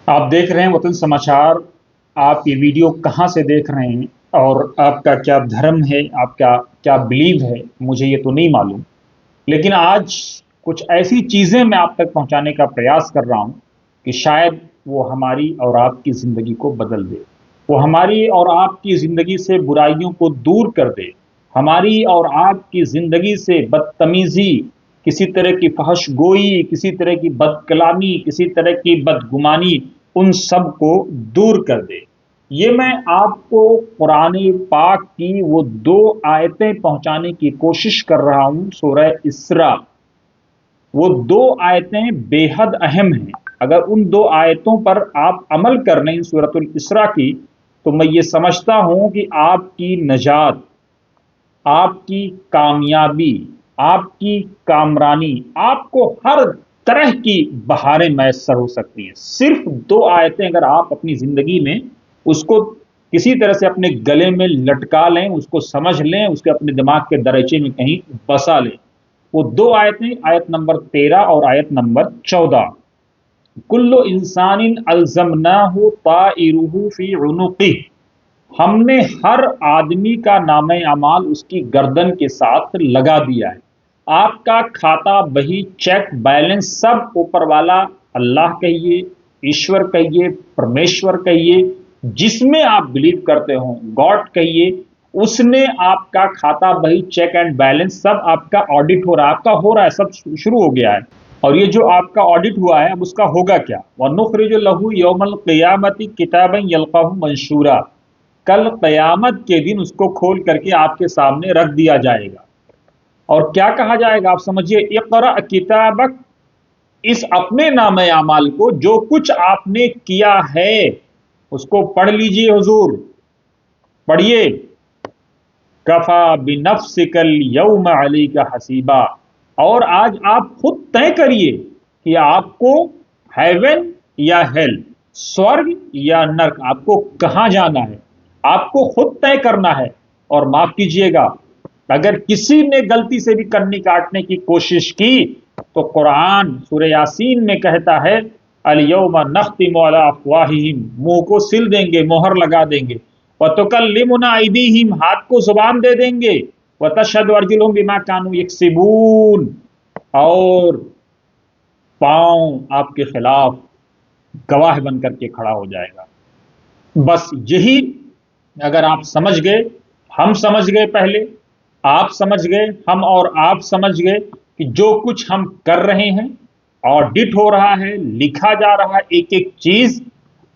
आप देख रहे हैं वतन समाचार। आप ये वीडियो कहाँ से देख रहे हैं और आपका क्या धर्म है, आपका क्या बिलीव है, मुझे ये तो नहीं मालूम। लेकिन आज कुछ ऐसी चीज़ें मैं आप तक पहुंचाने का प्रयास कर रहा हूं कि शायद वो हमारी और आपकी ज़िंदगी को बदल दे। वो हमारी और आपकी ज़िंदगी से बुराइयों को दूर कर दे। हमारी और आपकी ज़िंदगी से बदतमीज़ी, किसी तरह की फहश गोई, किसी तरह की बदकलामी, किसी तरह की बदगुमानी, उन सब को दूर कर दे। ये मैं आपको कुरान पाक की वो दो आयतें पहुंचाने की कोशिश कर रहा हूं, सूरह इसरा। वो दो आयतें बेहद अहम हैं। अगर उन दो आयतों पर आप अमल कर लें सूरतुल इसरा की, तो मैं ये समझता हूं कि आपकी नजात, आपकी कामयाबी, आपकी कामरानी, आपको हर तरह की बहारें मैसर हो सकती हैं। सिर्फ दो आयतें अगर आप अपनी जिंदगी में उसको किसी तरह से अपने गले में लटका लें, उसको समझ लें, उसके अपने दिमाग के दरीचे में कहीं बसा लें। वो दो आयतें, आयत नंबर 13 और आयत नंबर 14। कुल्लु इंसानिन अल्जमनाहु ताइरुहु फी उनुक़िह। हमने हर आदमी का नामे अमाल उसकी गर्दन के साथ लगा दिया है। आपका खाता बही, चेक बैलेंस सब ऊपर वाला अल्लाह कहिए, ईश्वर कहिए, परमेश्वर कहिए, जिसमें आप बिलीव करते हो, गॉड कहिए, उसने आपका खाता बही, चेक एंड बैलेंस सब आपका ऑडिट हो रहा है, आपका हो रहा है, सब शुरू हो गया है। और ये जो आपका ऑडिट हुआ है, अब उसका होगा क्या? वनुखरिजु लहू यौमल क़ियामति किताबन यल्क़ाहु मंशूरा। कल कयामत के दिन उसको खोल करके आपके सामने रख दिया जाएगा। और क्या कहा जाएगा? आप समझिए, इक़रा किताबक, इस अपने नामे अमाल को, जो कुछ आपने किया है उसको पढ़ लीजिए हुजूर, पढ़िए। कफा बिनफ्सिकल यौम अलैका हसीबा। और आज आप खुद तय करिए कि आपको हेवन या हेल, स्वर्ग या नर्क, आपको कहां जाना है, आपको खुद तय करना है। और माफ कीजिएगा, अगर किसी ने गलती से भी कन्नी काटने की कोशिश की, तो कुरान सूरह यासीन में कहता है, अल यौमा नख्तिमु अला अफ़वाहिहिम, मुंह को सिल देंगे, मोहर लगा देंगे। व तुकल्लिमुना अयदीहिम, हाथ को जुबान दे देंगे। व तशहदु अर्जुलुहुम बिमा कानू यक्सिबून, और पांव आपके खिलाफ गवाह बन करके खड़ा हो जाएगा। बस यही अगर आप समझ गए, हम समझ गए, पहले आप समझ गए, हम और आप समझ गए कि जो कुछ हम कर रहे हैं ऑडिट हो रहा है, लिखा जा रहा है एक एक चीज।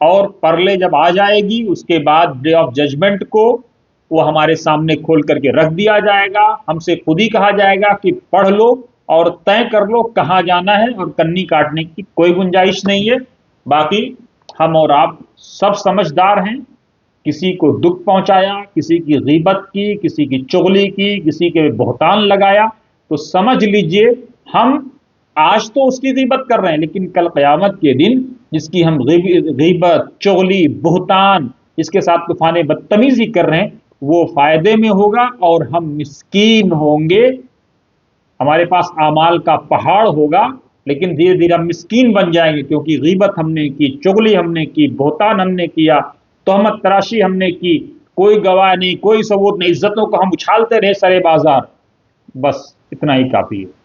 और परले जब आ जाएगी, उसके बाद डे ऑफ जजमेंट को वो हमारे सामने खोल करके रख दिया जाएगा। हमसे खुद ही कहा जाएगा कि पढ़ लो और तय कर लो कहां जाना है, और कन्नी काटने की कोई गुंजाइश नहीं है। बाकी हम और आप सब समझदार हैं। किसी को दुख पहुंचाया, किसी की गीबत की, किसी की चुगली की, किसी के बहतान लगाया, तो समझ लीजिए हम आज तो उसकी गीबत कर रहे हैं, लेकिन कल क़यामत के दिन जिसकी हम गीबत, चुगली, बहतान, इसके साथ तूफान बदतमीजी कर रहे हैं, वो फायदे में होगा और हम मिस्कीन होंगे। हमारे पास आमाल का पहाड़ होगा, लेकिन धीरे धीरे हम मिस्कीन बन जाएंगे, क्योंकि गीबत हमने की, चुगली हमने की, बहतान हमने किया, तोहमत तराशी हमने की। कोई गवाह नहीं, कोई सबूत नहीं, इज्जतों को हम उछालते रहे सरे बाजार। बस इतना ही काफी है।